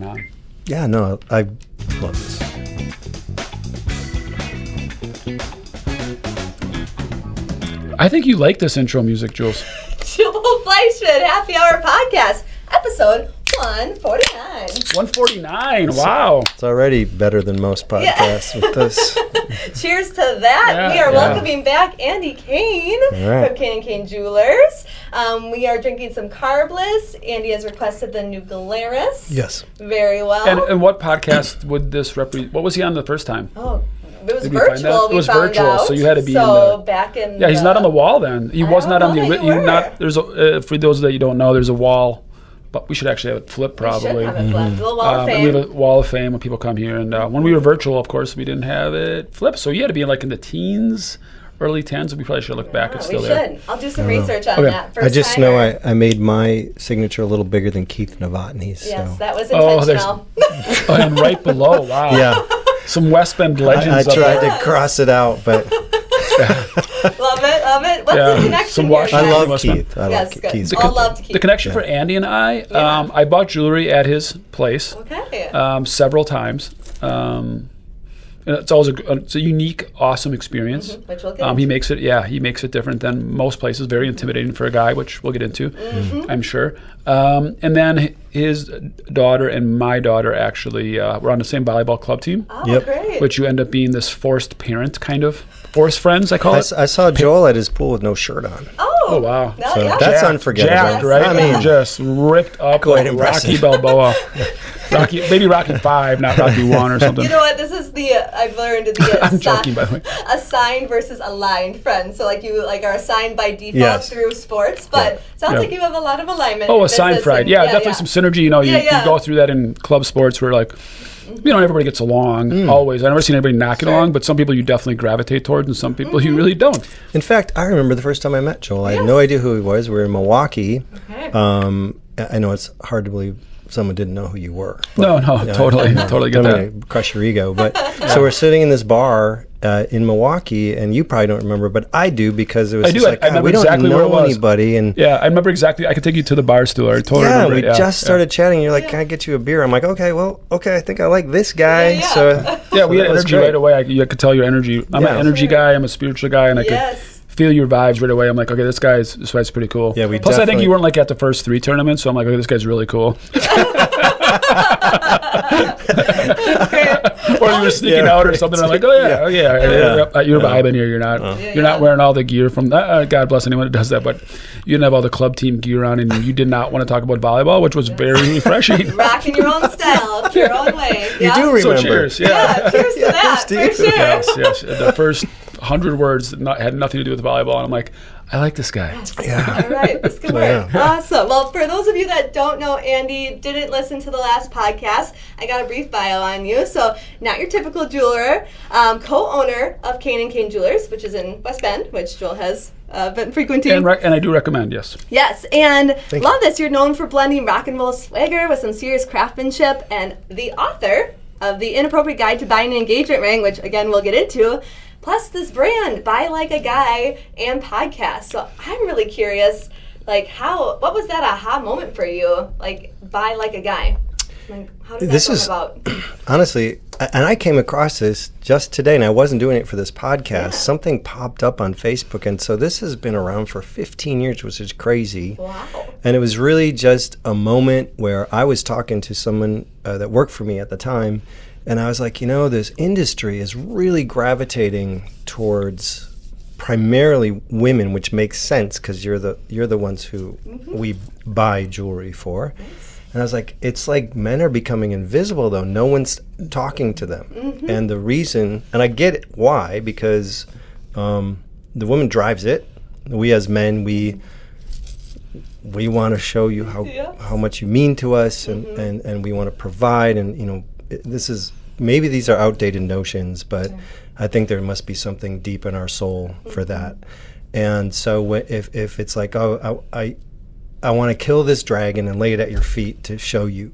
on. Yeah, no, I love this. I think you like this intro music, Jules. Joel Fleischman, Happy Hour Podcast, episode 149. 149, wow. It's already better than most podcasts with this. Cheers to that. Yeah, we are yeah. welcoming back Andy Koehn right. from Koehn Koehn Jewelers. We are drinking some Carbless. Andy has requested the New Glarus. Yes. Very well. And what podcast would this represent? What was he on the first time? Oh, it was Did we find virtual. that? It We was found virtual, out. so you had to be so in the... back in Yeah, he's not on the wall then. He was not on the... You were. There's a, for those that you don't know, there's a wall, but we should actually have it flipped probably. We should have it flipped. The Wall of We Fame. have a wall of fame when people come here. And when we were virtual, of course, we didn't have it flipped. So you had to be in the teens, early 10s. We probably should look back. It's still we there. should. I'll do some research on Okay. that. First I just timer. know I made my signature a little bigger than Keith Novotny's. Yes, So. that was Oh, intentional. Oh, and right below, wow. Yeah, Some West Bend I legends. up tried there. to cross it out, but Love it, love it. What's Yeah, the connection some here? Washington- I love West Bend. Keith. I Yes, love good. Keith. All love to Keith. The connection for Andy and I, Yeah. I bought jewelry at his place Okay. several times. And it's always it's a unique, awesome experience. Which we'll get He makes it different than most places. Very intimidating for a guy, which we'll get into, I'm sure. And then his daughter and my daughter actually were on the same volleyball club team, Oh, Yep. great. which you end up being this forced parent kind of. Forced friends, I call it. I saw Joel at his pool with no shirt on. Oh, wow. No, So yeah. that's unforgettable. Jacked, right? I mean, just ripped up Quite like impressive. Rocky Balboa. Maybe Rocky 5, not Rocky 1 or something. You know what? This is the I've learned the I'm joking, by the way. assigned versus aligned friends. So you are assigned by default Yes. through sports, but sounds Yeah. like you have a lot of alignment. Oh, in assigned business fried. and- Yeah, definitely some synergy. You Yeah. go through that in club sports where everybody gets along always. I've never seen anybody not get along, but some people you definitely gravitate towards and some people you really don't. in fact, I remember the first time I met Joel. I had Yes. no idea who he was. We were in Milwaukee. Okay. I know it's hard to believe someone didn't know who you were. No, totally get Don't that. mean to crush your ego, but so we're sitting in this bar in Milwaukee, and you probably don't remember, but I do because it was I do. just like I remember we don't exactly where it know was. anybody, and Yeah, I remember exactly. I could take you to the bar stool. I totally yeah, remember we it. just started chatting. You're like, "Can I get you a beer?" I'm like, "Okay, I think I like this guy." Yeah. So Yeah, we so had that was energy great. right away. You could tell your energy. I'm Yeah. an energy guy. I'm a spiritual guy, and I could Yes. feel your vibes right away. I'm like, okay, this guy's pretty cool. Yeah, we Plus, I think definitely- you weren't at the first 3 tournaments, so I'm like, okay, this guy's really cool. Or you were sneaking Yeah, out or right. something. I'm like, oh yeah, you're vibing here. You're not, you're not wearing all the gear from. God bless anyone that does that, but you didn't have all the club team gear on, and you did not want to talk about volleyball, which was very refreshing. Rocking your own style, your own way. You yeah? do remember. So cheers, yeah. Yeah, cheers to that, cheers for to you. sure. Yes. The first 100 words had nothing to do with volleyball, and I'm like, I like this guy. Yeah. All right, this could work. Awesome. Well, for those of you that don't know Andy, didn't listen to the last podcast, I got a brief bio on you. So, not your typical jeweler, co-owner of Koehn Koehn Jewelers, which is in West Bend, which Joel has been frequenting. And I do recommend, yes. Yes, and Thank love this. You're known for blending rock and roll swagger with some serious craftsmanship, and the author of the Inappropriate Guide to Buying an Engagement Ring, which again we'll get into. Plus this brand, Buy Like a Guy, and podcast. So I'm really curious, what was that aha moment for you? Buy like a guy. How did that come about? Honestly, and I came across this just today, and I wasn't doing it for this podcast. Yeah. Something popped up on Facebook, and so this has been around for 15 years, which is crazy. Wow. And it was really just a moment where I was talking to someone that worked for me at the time, and I was like, this industry is really gravitating towards primarily women, which makes sense because you're the ones who we buy jewelry for. And I was like, it's like men are becoming invisible, though. No one's talking to them. And the reason, and I get it, why, because the woman drives it. We as men, we want to show you how much you mean to us, and we want to provide. And, this is, maybe these are outdated notions, but I think there must be something deep in our soul for that. And so if it's like, I want to kill this dragon and lay it at your feet to show you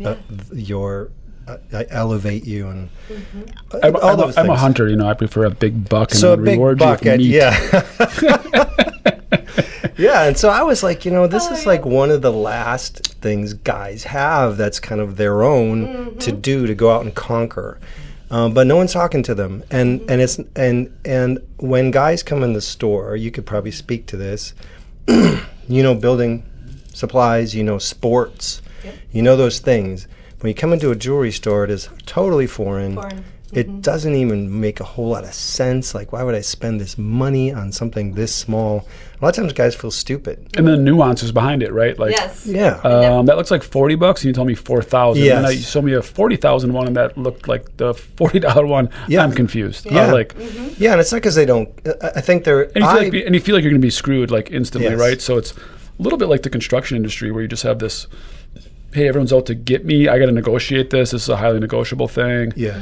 I elevate you, and all those I'm a things. hunter, I prefer a big buck and So a a big reward buck, you with meat. yeah. Yeah, and so I was like, this is like one of the last things guys have that's kind of their own to do, to go out and conquer. But no one's talking to them, and it's and when guys come in the store, you could probably speak to this. Building supplies, sports, those things. When you come into a jewelry store, it is totally foreign. It doesn't even make a whole lot of sense. Like, why would I spend this money on something this small? A lot of times guys feel stupid. And the nuances behind it, right? Like, yes. Yeah. That looks like $40, and you told me $4,000. Yes. And then you showed me a $40,000 one, and that looked like the $40 one. Yeah. I'm confused. Yeah. Yeah, and it's not because they don't. I think they're. and you feel like you're going to be screwed like instantly, Yes. right? So it's a little bit like the construction industry, where you just have this. Hey, everyone's out to get me. I got to negotiate this. This is a highly negotiable thing. Yeah.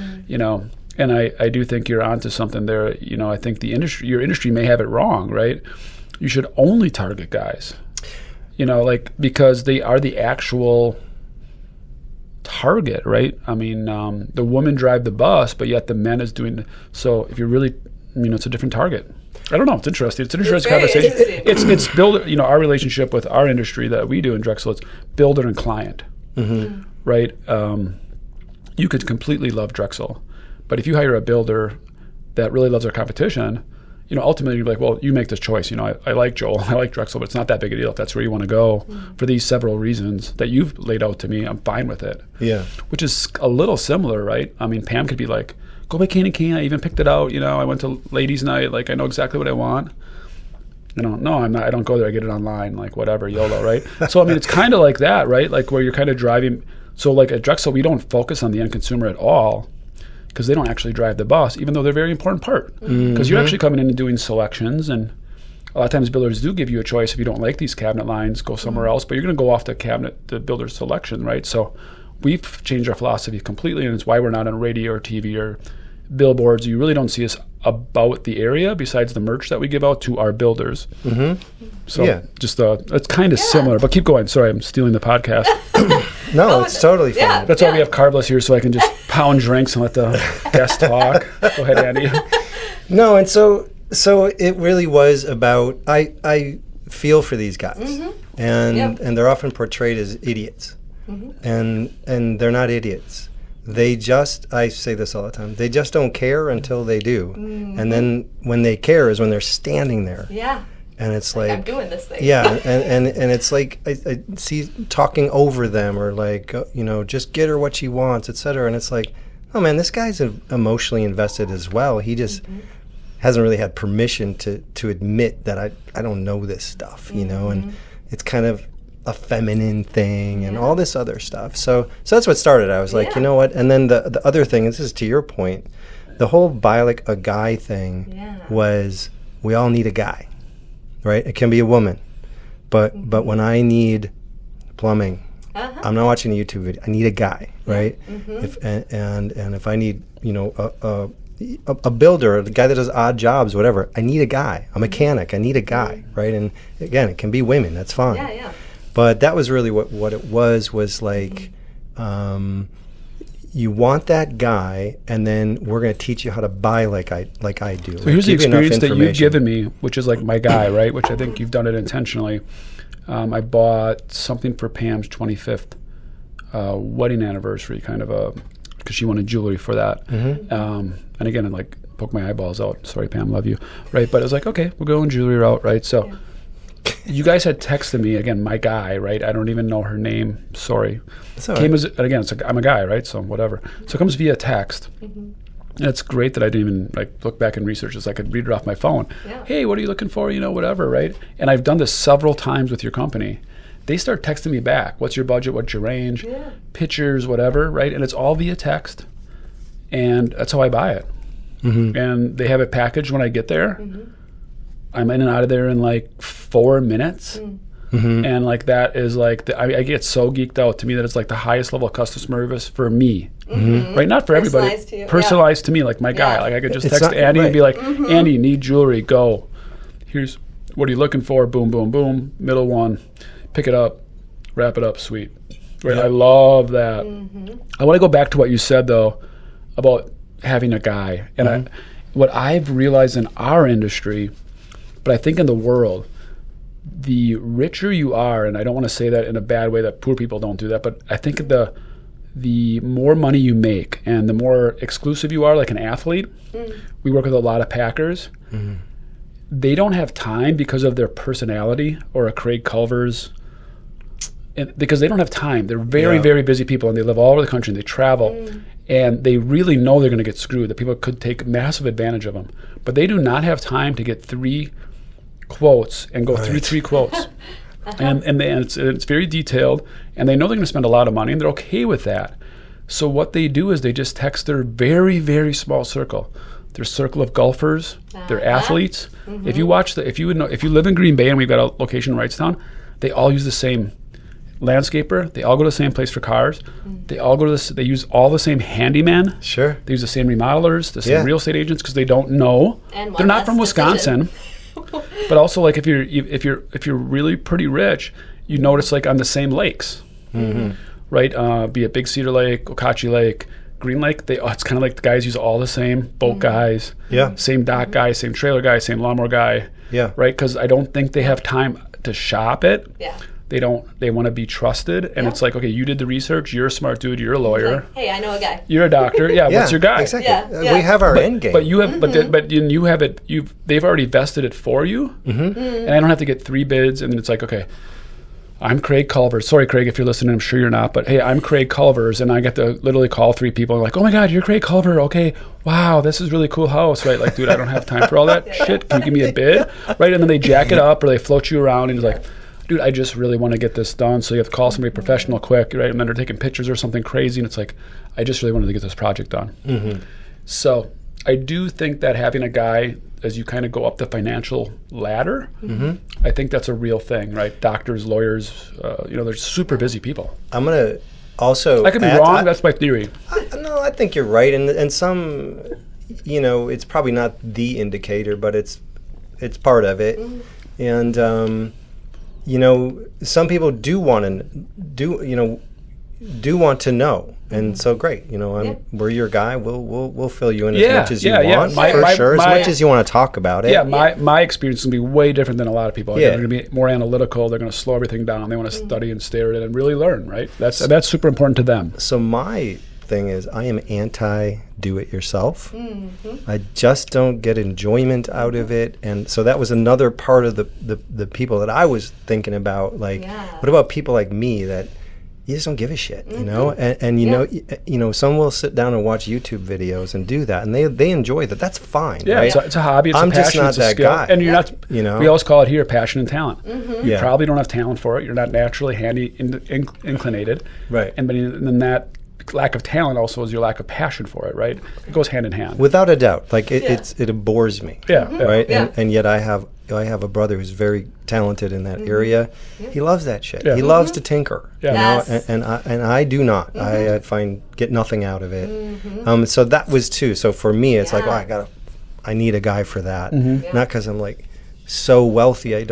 And I do think you're onto something there. I think your industry may have it wrong, right? You should only target guys, because they are the actual target, right? I mean, the women drive the bus, but yet the men is doing. So if you're really, it's a different target. I don't know. It's interesting. It's an interesting conversation. It's builder. Our relationship with our industry that we do in Drexel, it's builder and client, right? You could completely love Drexel, but if you hire a builder that really loves our competition, ultimately you're like, well, you make this choice. I like Joel, I like Drexel, but it's not that big a deal. If that's where you want to go for these several reasons that you've laid out to me, I'm fine with it. Yeah, which is a little similar, right? I mean, Pam could be like, go by Koehn Koehn. I even picked it out. I went to ladies' night. Like, I know exactly what I want. No, I'm not. I don't go there. I get it online. Like, whatever, YOLO, right? So I mean, it's kind of like that, right? Like where you're kind of driving. So like at Drexel, we don't focus on the end consumer at all, because they don't actually drive the bus, even though they're a very important part. Because you're actually coming in and doing selections, and a lot of times builders do give you a choice. If you don't like these cabinet lines, go somewhere else. But you're going to go off the builder's selection, right? So we've changed our philosophy completely, and it's why we're not on radio or TV or billboards. You really don't see us about the area besides the merch that we give out to our builders. So just it's kind of similar, but keep going. Sorry, I'm stealing the podcast. No, it's totally fine. That's why we have carbless here, so I can just pound drinks and let the guests talk. Go ahead, Andy. No, and so it really was about, I feel for these guys, and they're often portrayed as idiots, and they're not idiots. They just, I say this all the time, they just don't care until they do. And then when they care is when they're standing there. Yeah. And it's like I'm doing this thing. Yeah, and it's like I see talking over them, or like, just get her what she wants, etc. And it's like, oh man, this guy's emotionally invested as well. He just hasn't really had permission to admit that I don't know this stuff, and it's kind of a feminine thing and all this other stuff. So that's what started. I was like, you know what? And then the other thing, and this is to your point, the whole buy like a guy thing was, we all need a guy, right? It can be a woman, but when I need plumbing, I'm not watching a YouTube video. I need a guy, right? If if I need a builder, a guy that does odd jobs, whatever, I need a guy. A mechanic, I need a guy, right? And again, it can be women. That's fine. Yeah. But that was really what it was like, you want that guy, and then we're going to teach you how to buy like I do. So here's the experience that you've given me, which is like my guy, right? Which I think you've done it intentionally. I bought something for Pam's 25th wedding anniversary, kind of because she wanted jewelry for that. And again, I like poke my eyeballs out. Sorry, Pam, love you, right? But it was like, okay, we're going jewelry route, right? So. Yeah. You guys had texted me, again, my guy, right? I don't even know her name. Sorry. Came as, again, it's like, I'm a guy, right? So whatever. So it comes via text. And it's great that I didn't even look back and research this. I could read it off my phone. Yeah. Hey, what are you looking for? Whatever, right? And I've done this several times with your company. They start texting me back. What's your budget? What's your range? Yeah. Pictures, whatever, right? And it's all via text. And that's how I buy it. And they have it packaged when I get there. I'm in and out of there in like 4 minutes. And like that is like, I get so geeked out. To me, that it's like the highest level of customer service for me. Right? Not for everybody. Personalized to me, like my guy. Like I could just text Andy and be like, Andy, need jewelry, go. Here's, what are you looking for? Boom, boom, boom. Middle one. Pick it up. Wrap it up. Sweet. Right? I love that. I want to go back to what you said, though, about having a guy. And what I've realized in our industry, but I think in the world, the richer you are, and I don't want to say that in a bad way that poor people don't do that, but I think the more money you make and the more exclusive you are, like an athlete, we work with a lot of Packers. They don't have time because of their personality or a Craig Culver's, because they don't have time. They're very, very busy people, and they live all over the country, and they travel, and they really know they're going to get screwed, that people could take massive advantage of them. But they do not have time to get 3 quotes and go through 3 quotes. And it's very detailed, and they know they're going to spend a lot of money, and they're okay with that. So what they do is they just text their very, very small circle, their circle of golfers, their athletes. If you watch if you live in Green Bay, and we've got a location in Wrightstown, they all use the same landscaper. They all go to the same place for cars. They all go to they use all the same handyman. Sure. They use the same remodelers, the same real estate agents, because they don't know. And they're not from Wisconsin. But also, like, if you're really pretty rich, you notice, like, on the same lakes, right? Be it Big Cedar Lake, Okauchee Lake, Green Lake. It's kind of like the guys use all the same boat guys, same dock guy, same trailer guy, same lawnmower guy, right? Because I don't think they have time to shop it. They want to be trusted, and it's like, okay, you did the research, you're a smart dude, you're a lawyer. Like, hey, I know a guy. You're a doctor. What's your guy? Exactly. We have our end game. But you have, but you have it. They've already vested it for you, and I don't have to get 3 bids. And then it's like, okay, I'm Craig Culver. Sorry, Craig, if you're listening, I'm sure you're not. But hey, I'm Craig Culver's, and I get to literally call 3 people and like, oh my God, you're Craig Culver. Okay, wow, this is really cool house, right? Like, dude, I don't have time for all that shit. Can you give me a bid, right? And then they jack it up or they float you around, and you're like, dude, I just really want to get this done. So you have to call somebody professional quick, right? And then they're taking pictures or something crazy, and it's like, I just really wanted to get this project done. So I do think that having a guy, as you kind of go up the financial ladder, I think that's a real thing, right? Doctors, lawyers, they're super busy people. I'm going to also... I could be wrong. That's my theory. No, I think you're right. And some, it's probably not the indicator, but it's part of it. And... some people do want to know, and so great. We're your guy. We'll fill you in as much as you want, for sure. As much as you want to talk about it. My experience is going to be way different than a lot of people. They're going to be more analytical. They're going to slow everything down. They want to study and stare at it and really learn. Right. That's super important to them. So my thing is, I am anti-do-it-yourself. I just don't get enjoyment out of it, and so that was another part of the people that I was thinking about. Like, what about people like me that you just don't give a shit, and some will sit down and watch YouTube videos and do that, and they enjoy that. That's fine. Right? It's a hobby. It's I'm a passion, just not it's a that skill. guy. And you're not. We always call it here passion and talent. You probably don't have talent for it. You're not naturally handy inclinated. Right. And then that lack of talent also is your lack of passion for it, right? It goes hand in hand. Without a doubt. Like it bores me. Right? Yeah. And yet I have a brother who's very talented in that area. He loves that shit. He loves to tinker. And I do not. I get nothing out of it. So that was too. So for me it's like, I need a guy for that. Not because I'm like so wealthy I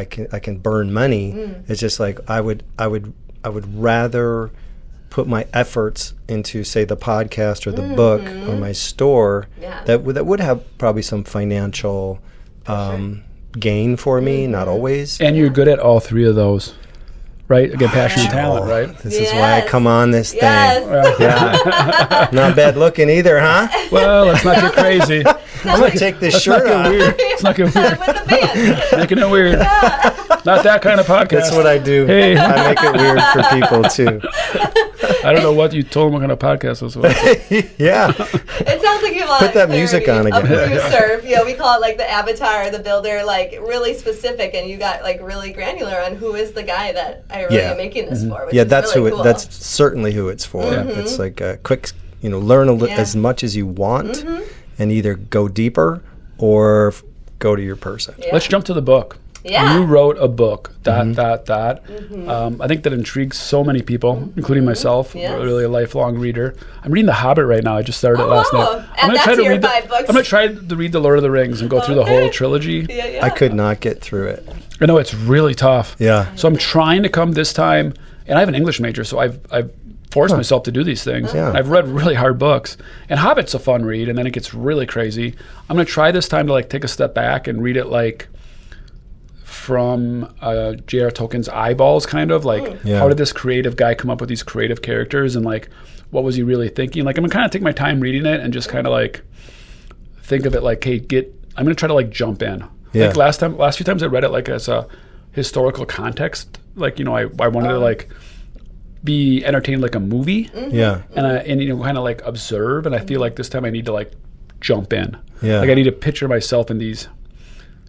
can burn money. It's just like I would rather put my efforts into, say, the podcast or the book or my store that would have probably some financial gain for me, not always. And you're good at all 3 of those, right? Again, passion and talent, right? This is why I come on this thing. Not bad looking either, huh? Well, let's not get crazy. I'm going to take this shirt off. Let's not get weird. With the band. Making it weird. Not that kind of podcast. That's what I do. Hey. I make it weird for people, too. I don't know what you told them what kind of podcast this was. Yeah. It sounds like you have a lot Put that music on again. Of who you serve. We call it like the avatar, the builder, like really specific, and you got like really granular on who is the guy that I really am making this for. Which is that's really who cool. that's certainly who it's for. It's like a quick, learn as much as you want, and either go deeper or go to your person. Let's jump to the book. Yeah. You wrote a book, I think that intrigues so many people, including myself, really a lifelong reader. I'm reading The Hobbit right now. I just started it last night. I'm going to try to read I'm going to try to read The Lord of the Rings and go through the whole trilogy. I could not get through it. I know, it's really tough. Yeah. So I'm trying to come this time, and I have an English major, so I've forced myself to do these things. Yeah. I've read really hard books, and Hobbit's a fun read, and then it gets really crazy. I'm going to try this time to like take a step back and read it like from J.R. Tolkien's eyeballs, kind of like how did this creative guy come up with these creative characters, and like what was he really thinking? Like I'm gonna kind of take my time reading it and just kind of like think of it like, hey, I'm gonna try to like jump in. Yeah. Like last few times I read it like as a historical context, like I wanted to like be entertained like a movie, and kind of like observe. And I feel like this time I need to like jump in. Yeah, like I need to picture myself in these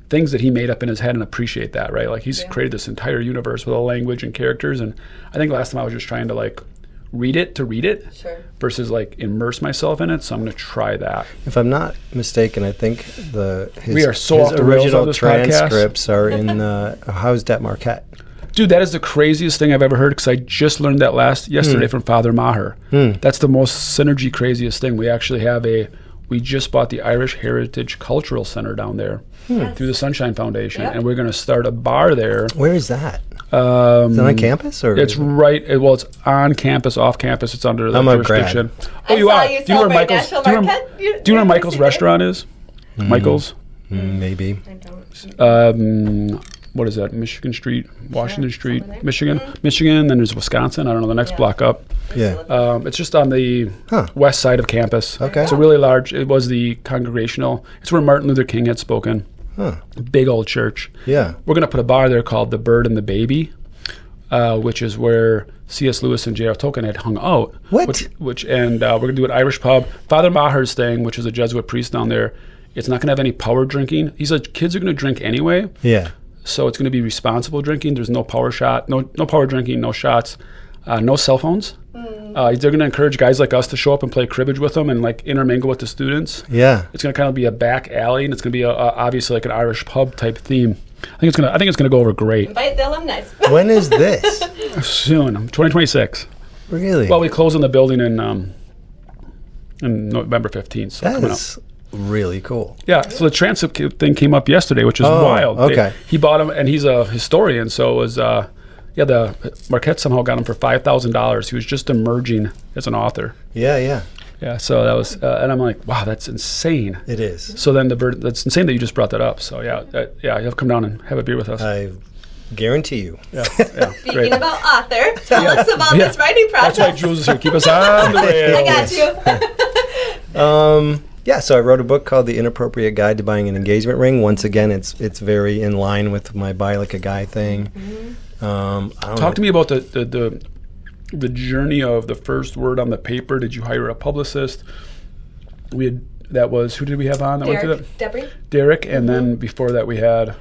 things that he made up in his head and appreciate that, right? Like he's created this entire universe with a language and characters, and I think last time I was just trying to like read it versus like immerse myself in it. So I'm going to try that. If I'm not mistaken, I think we are so his off the rails on original this transcripts are in How's Dat Marquette? Dude, that is the craziest thing I've ever heard, because I just learned that yesterday from Father Maher. That's the most synergy craziest thing. We actually we just bought the Irish Heritage Cultural Center down there through the Sunshine Foundation, and we're going to start a bar there. Where is that? Is it on campus? Or it's right. Well, it's on campus, off campus. It's under the jurisdiction. Oh, you are. Do you know where Michael's restaurant is? Michael's? Maybe. I don't. What is that? Michigan Street, Washington Street, Michigan. Then there's Wisconsin. I don't know, the next block up. Yeah. It's just on the west side of campus. Okay. It's a really large. It was the Congregational. It's where Martin Luther King had spoken. Big old church. Yeah. We're going to put a bar there called The Bird and the Baby, which is where C.S. Lewis and J.R. Tolkien had hung out. What? We're going to do an Irish pub. Father Maher's thing, which is a Jesuit priest down there, it's not going to have any power drinking. He said kids are going to drink anyway. Yeah. So it's going to be responsible drinking. There's no power drinking, no shots, no cell phones. They're going to encourage guys like us to show up and play cribbage with them and like intermingle with the students. Yeah. It's going to kind of be a back alley, and it's going to be obviously like an Irish pub type theme. I think it's going to go over great. Invite the alumni. When is this? Soon, 2026. Really? Well, we close on the building in November 15th. So that is really cool. Yeah, so the transcript thing came up yesterday, which is wild. Okay. He bought him, and he's a historian, so it was, the Marquette somehow got him for $5,000. He was just emerging as an author. Yeah. Yeah, so that was, and I'm like, wow, that's insane. It is. So then that's insane that you just brought that up. So you have to come down and have a beer with us. I guarantee you. Yeah. Speaking great. about author, tell us about this writing process. That's why Jules is here. Keep us on the rails. I got you. Yeah, so I wrote a book called The Inappropriate Guide to Buying an Engagement Ring. Once again, it's very in line with my buy like a guy thing. Talk to me about the journey of the first word on the paper. Did you hire a publicist? Who did we have on that went through that? Derek, and then before that we had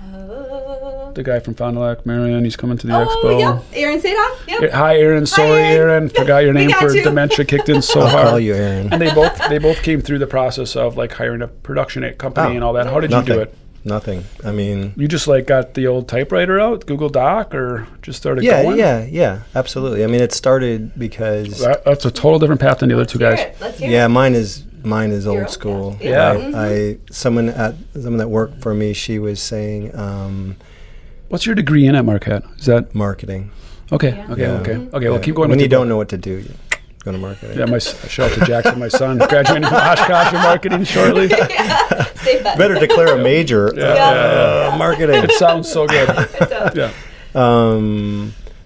the guy from Fond du Lac, Marion. He's coming to the expo. Yep. Aaron Sadok. Yep. Hi, Aaron. Sorry, Aaron. Forgot your name for dementia kicked in so hard. I'll call you Aaron. And they both came through the process of like hiring a production company and all that. How did you do it? Nothing. I mean, you just like got the old typewriter out, Google Doc, or just started going? Yeah, absolutely. I mean, it started because that's a total different path than the other two guys. Let's hear it. Mine is old school. Yeah. Someone that worked for me, she was saying, what's your degree in at Marquette? Is that marketing? Okay. Well, keep going. When you don't know what to do, you go to marketing. Yeah, shout out to Jackson, my son, graduating from Oshkosh in marketing shortly. Safe bet. Better declare a major. Marketing. It sounds so good. It does. Yeah.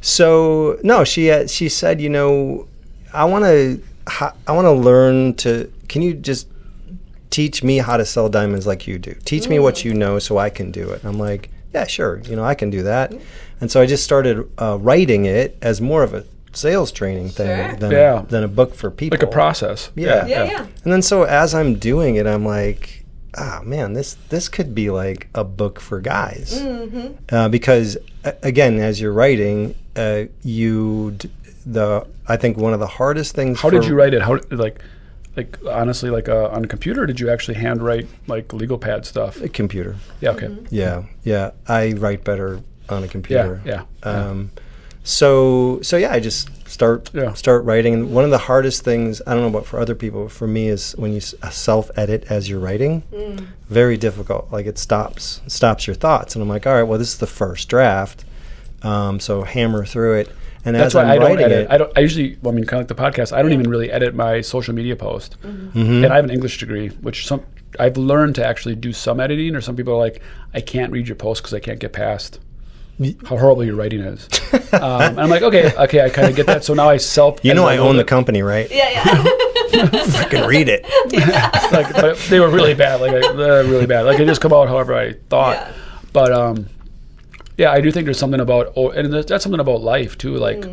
So no, she said, I want to learn to. Can you just teach me how to sell diamonds like you do? Teach me what you know so I can do it. I'm like, yeah, sure. I can do that. And so I just started writing it as more of a sales training thing than a book for people. Like a process. Yeah. And then so as I'm doing it, I'm like, man, this could be like a book for guys. Because again, as you're writing, I think one of the hardest things. How did you write it? How like honestly, like on a computer, or did you actually handwrite like legal pad stuff? A computer. Yeah. Okay. Yeah. I write better on a computer. Yeah. So I just start writing. And one of the hardest things, I don't know about for other people, but for me is when you self-edit as you're writing. Very difficult. Like it stops your thoughts. And I'm like, all right, well, this is the first draft. So hammer through it. And that's as why I'm I don't writing edit. it, I usually, kind of like the podcast, I don't even really edit my social media post. And I have an English degree, which I've learned to actually do some editing, or some people are like, I can't read your post because I can't get past how horrible your writing is. And I'm like, okay, I kind of get that. So now I I own the company, right? Yeah. Fucking read it. Like, but they were really bad. Really bad. Like, they just come out however I thought. Yeah. But yeah, I do think there's something about, and that's something about life too. Like,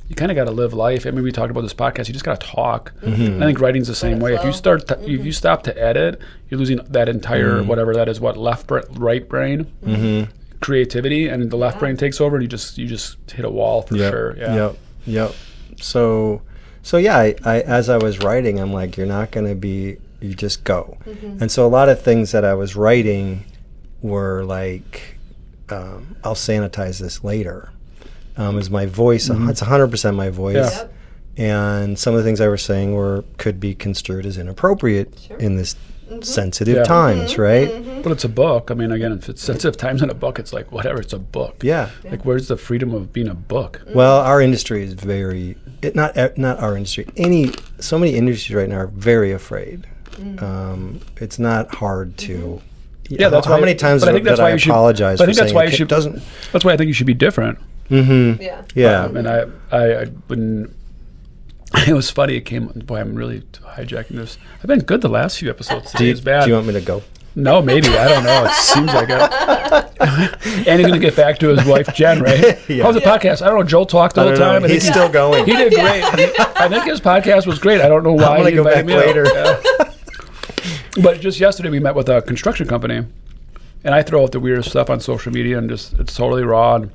you kind of got to live life. I mean, we talked about this podcast. You just got to talk. And I think writing's the same way. If you if you stop to edit, you're losing that entire whatever that is. Right brain, creativity, and the left brain takes over, and you just hit a wall for sure. Yeah. Yep. So yeah, I as I was writing, I'm like, you're not going to be. You just go. And so a lot of things that I was writing were like, I'll sanitize this later. Is my voice? It's 100% my voice. Yeah. And some of the things I was saying could be construed as inappropriate in this sensitive times, right? But it's a book. I mean, again, if it's sensitive times in a book, it's like whatever. It's a book. Yeah. Like, where's the freedom of being a book? Well, our industry is not our industry. So many industries right now are very afraid. It's not hard to. Yeah, that's how many times did I apologize for saying it doesn't. That's why I think you should be different. Yeah. And I wouldn't. It was funny. It came. Boy, I'm really hijacking this. I've been good the last few episodes. Today is bad. Do you want me to go? No, maybe. I don't know. It seems like it. And he's going to get back to his wife, Jen, right? How's the podcast? I don't know. Joel talked the whole time. He's still going. He did great. I think his podcast was great. I don't know why. I'm going to go back later. But just yesterday, we met with a construction company. And I throw out the weirdest stuff on social media, and it's totally raw. And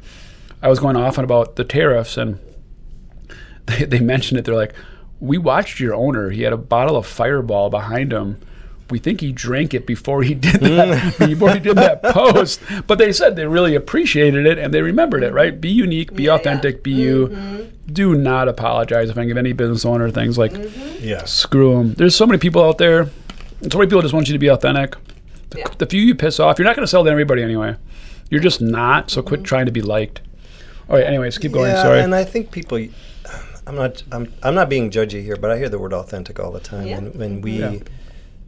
I was going off on about the tariffs, and they mentioned it. They're like, we watched your owner. He had a bottle of Fireball behind him. We think he drank it before he did that post. But they said they really appreciated it and they remembered it, right? Be unique, be authentic, be you. Do not apologize if I give any business owner things like, screw them. There's so many people out there. And so many people just want you to be authentic. The few you piss off, you're not going to sell to everybody anyway. You're just not. So quit trying to be liked. All right. Anyways, keep going. Sorry. And I think people. I'm not being judgy here, but I hear the word authentic all the time. Yeah. And we,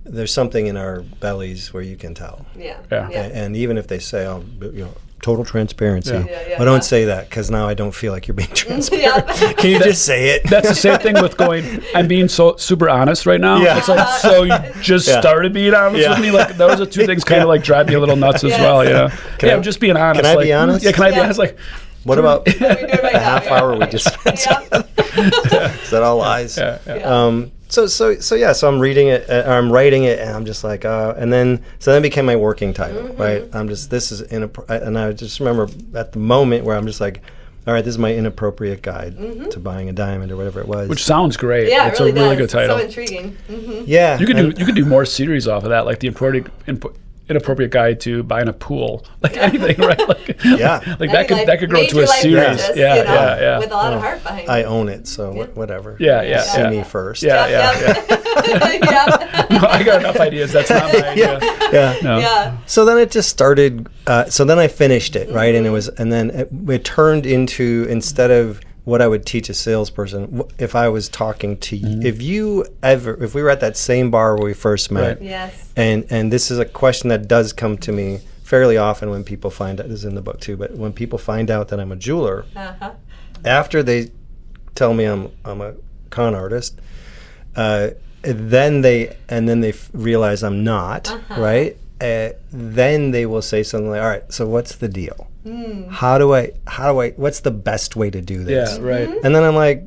there's something in our bellies where you can tell. Yeah. And even if they say, total transparency, but don't say that because now I don't feel like you're being transparent. Can you just say it? That's the same thing with going, I'm being so super honest right now. Yeah. It's like, so you just started being honest with me? Like, those are two things kind of like drive me a little nuts as well, you know? I'm just being honest. Can I be honest? Yeah, can I be honest? Like, what about the half hour we just spent together? Is that all lies? So I'm reading it, I'm writing it, and I'm just like, and then it became my working title, right? And I just remember at the moment where I'm just like, all right, this is my inappropriate guide to buying a diamond or whatever it was. Which sounds great. Yeah, it's it really a really does. good title. So intriguing. Yeah, you could do more series off of that, like the inappropriate guide to buying a pool, like anything, right? Like, like that could grow into a series. With a lot of heart behind it. I own it, so whatever. See me first. No, I got enough ideas. That's not my idea. So then it just started. So then I finished it, right? And then it turned into, instead of what I would teach a salesperson, if I was talking to you, if we were at that same bar where we first met, and this is a question that does come to me fairly often when people find out, this is in the book too, but when people find out that I'm a jeweler, after they tell me I'm a con artist, then they realize I'm not, right? Then they will say something like, all right, so what's the deal? How do I, what's the best way to do this? Yeah, right. And then I'm like,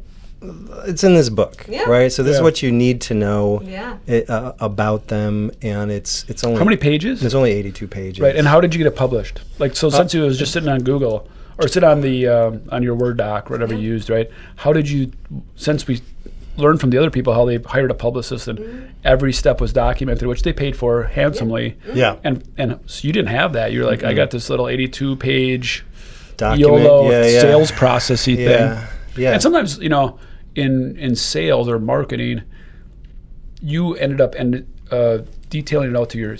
it's in this book, right? So this is what you need to know about them, and it's only... How many pages? It's only 82 pages. Right, and how did you get it published? Like, so since it was just sitting on Google, or sit on the on your Word doc, or whatever you used, right? How did you, since we learned from the other people how they hired a publicist and every step was documented, which they paid for handsomely. And so you didn't have that. You're like, I got this little 82-page YOLO sales processy thing. And sometimes, in sales or marketing, you ended up detailing it out to your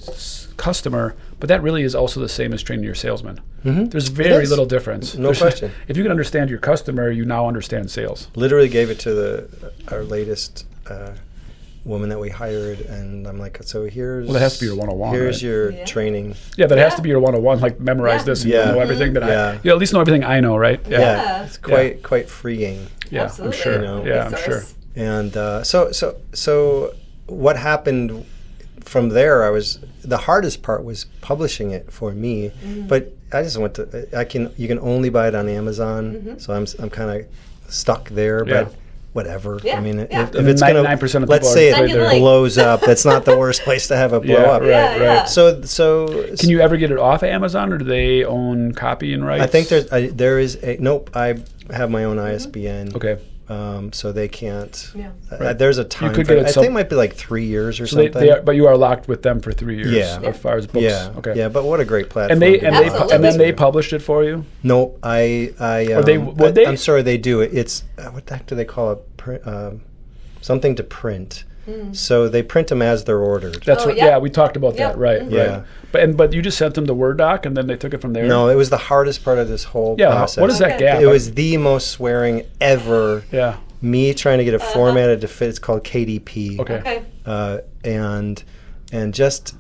customer, but that really is also the same as training your salesman. There's very little difference. No question. If you can understand your customer, you now understand sales. Literally gave it to our latest woman that we hired, and I'm like, so here's Well, that has to be your 101, Here's right? your Yeah. training. Yeah, that has to be your 101. Like memorize this and Yeah. you'll know everything that Yeah. you at least know everything I know, right? Yeah, it's quite freeing. Yeah, Absolutely. I'm sure. You know. Yeah, I'm sure. Resource. And so what happened from there? The hardest part was publishing it for me, but I just went to you can only buy it on Amazon, so I'm kind of stuck there, Yeah. but whatever. Yeah, I mean, yeah. if it's gonna 99% of let's people say are it Send it, blows up, that's not the worst place to have it blow Yeah, up. right, Yeah, right. yeah. So Can you ever get it off of Amazon, or do they own copy and rights? I think there is a nope. I have my own ISBN. Okay. So they can't. Yeah. Right. There's a time. could frame. get it I some- think it might be like 3 years or So something. but you are locked with them for 3 years. Yeah. As far as books. Yeah. Okay. Yeah, but what a great platform. And they to and be they on. Absolutely. and then they published it for you. No, would they? I'm sorry, they do it. It's what the heck do they call it? Something to print. So they print them as they're ordered. That's Oh, what. yeah. Yeah, we talked about Yeah. that. Right. Mhm. Yeah. Right. But you just sent them the Word doc, and then they took it from there. No, it was the hardest part of this whole Yeah. process. What is that Okay. gap? It was the most swearing ever. Yeah. Me trying to get it formatted to fit. It's called KDP. Okay. Okay. And just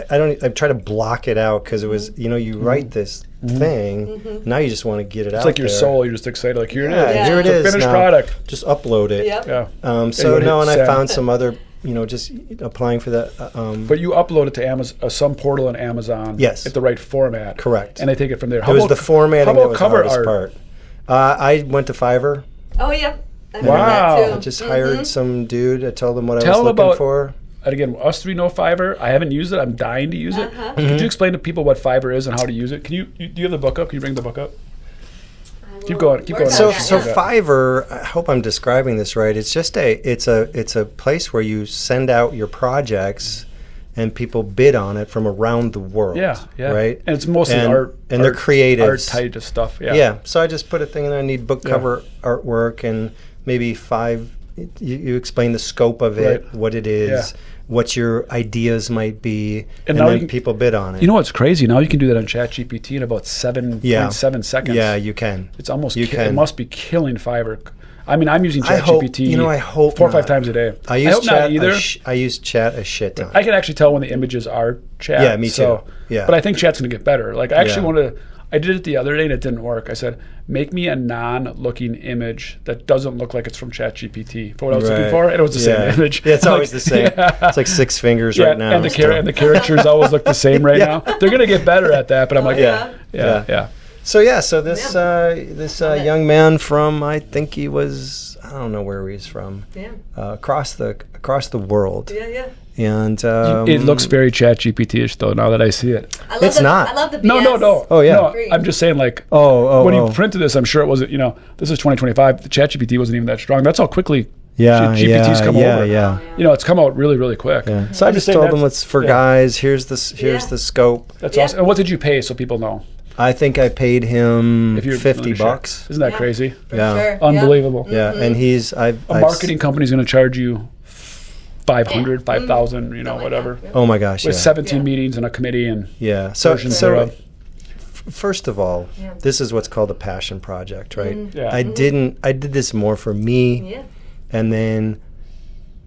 I try to block it out because it was you write this thing, now you just want to get it out. It's like your there. soul. You're just excited. Like here it is. Yeah, here it It's a is. finished now. product. Just upload it. Yep. Yeah. So would no, hit and I send. found some other, just applying for that. But you upload it to Amazon, some portal in Amazon. Yes. At the right format. Correct. And they take it from there. It was the formatting how that about was cover the hardest art? part. I went to Fiverr. Oh, yeah. I Wow. remember that too. I just hired some dude. I told him what I Tell was looking about- for. And again, us three know Fiverr. I haven't used it. I'm dying to use it. Could you explain to people what Fiverr is and how to use it? Do you have the book up? Can you bring the book up? Keep going. Keep going. So Yeah. Fiverr, I hope I'm describing this right. It's just it's a place where you send out your projects and people bid on it from around the world. Yeah, yeah. Right? And it's mostly And- art. and they're creatives. Art type of stuff. Yeah. Yeah. So I just put a thing in there. I need book cover artwork and maybe 5. You explain the scope of it, Right. what it is, what your ideas might be, and now then you can- people bid on it. You know what's crazy? Now you can do that on ChatGPT in about 7.7 seconds. Yeah, you can. It's almost. You It can. must be killing Fiverr. I mean, I'm using I hope- ChatGPT. I hope 4 or 5 not. times a day. I use hope chat. not either. I use chat a shit ton. I can actually tell when the images are chat. Yeah, me so- too. Yeah. But I think chat's going to get better. Like I actually Yeah. wanted to. I did it the other day and it didn't work. I said, make me a non-looking image that doesn't look like it's from ChatGPT for what I was looking Right. for, and it was the same Yeah. image. Yeah, it's Like, always the same. yeah. It's like 6 fingers Yeah, right now. and the still. and the caricatures always look the same right now. They're gonna get better at that, but I'm like, Yeah. yeah. So this young man from, I think he was, I don't know where he's from, across the world, Yeah. and It looks very ChatGPT-ish though. Now that I see it, I love It's not. I love the BS. no. Oh, yeah. No, Agree. I'm just saying, like, oh, when you printed this, I'm sure it wasn't. This is 2025. The ChatGPT wasn't even that strong. That's how quickly GPT's come over. yeah. It's come out really, really quick. Yeah. So I I'm just saying told them, that's- let's for guys. Here's the scope. That's Yeah. awesome. And what did you pay so people know? I think I paid him If you're $50. Isn't that Yeah. crazy? For Yeah. sure. Unbelievable. Yeah, and he's A marketing company's going to charge you 500, 5,000, Something like whatever. that. Oh my gosh, With yeah. 17 meetings and a committee and Yeah. So versions thereof. first of all, Yeah. this is what's called a passion project, right? Yeah. I did this more for me, Yeah. and then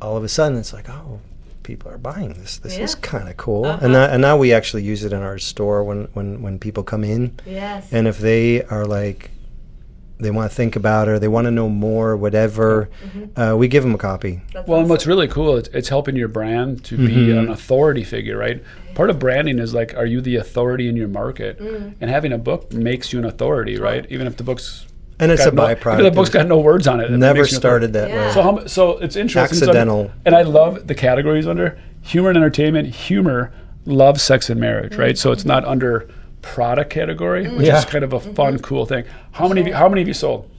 all of a sudden it's like, oh, people are buying this. This is Yeah. kind of cool. Uh-huh. And now we actually use it in our store when people come in, Yes. and if they are like, they want to think about it, or they want to know more, whatever, we give them a copy. That's Well, and awesome. what's really cool, it's helping your brand to be an authority figure, right? Part of branding is like, are you the authority in your market? And having a book makes you an authority, right? Even if the book's And it's got a no, byproduct. Even if the book's got no words on it. It Never makes you an started authority. that Yeah. way. So it's interesting. It's Accidental. and I love the categories under humor and entertainment. Humor, love, sex, and marriage, right? So it's not under product category, which Yeah. is kind of a fun, cool thing. How many of you sold?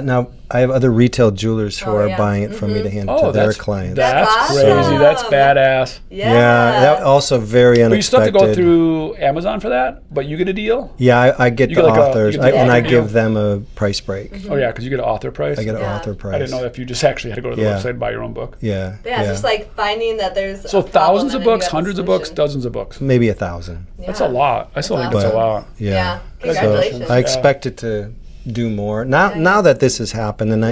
Now I have other retail jewelers who Oh, are yeah. buying it from me to hand to their clients. That's That's crazy. awesome. That's badass. Yeah. Yeah, that also very But you still have unexpected. to go through Amazon for that, but you get a deal. Yeah, I get You the get like authors, you get the and I author give deal. them a price break. Oh yeah, because you get an author price. I get an Yeah. author price. I didn't know if you just actually had to go to the Yeah. website and buy your own book. Yeah, Yeah, just like finding that there's So a problem thousands of and then you books, have a hundreds of books, solution. dozens of books. maybe 1,000. That's a lot. I still think That's that's a awesome. lot. Yeah. Yeah. So, Congratulations. I expect it to do more. Now that this has happened, and